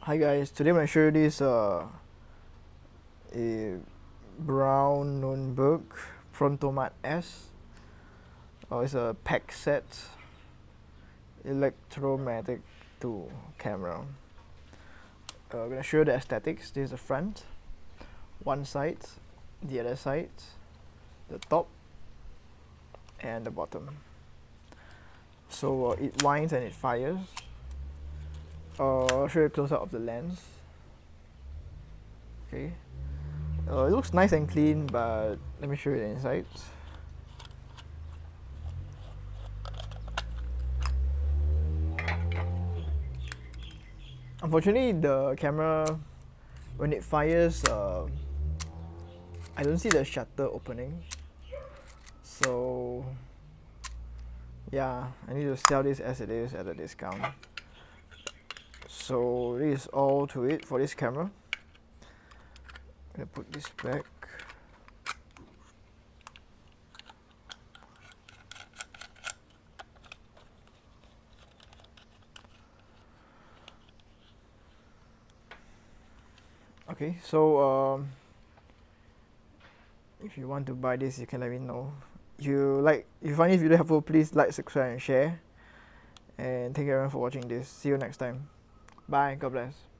Hi guys, today I'm going to show you this a Braun Nunberg Paxette S. It's a Paxette Electromatic 2 camera. I'm going to show you the aesthetics. This is the front, one side, the other side, the top, and the bottom. So it winds and it fires. I'll show you a close up of the lens. Okay. It looks nice and clean, but let me show you the inside. Unfortunately, the camera, when it fires, I don't see the shutter opening. So yeah, I need to sell this as it is at a discount. So this is all to it for this camera. I'm gonna put this back. Okay, so if you want to buy this, you can let me know. If you find this video helpful, please like, subscribe, and share. And thank you everyone for watching this. See you next time. Bye. God bless.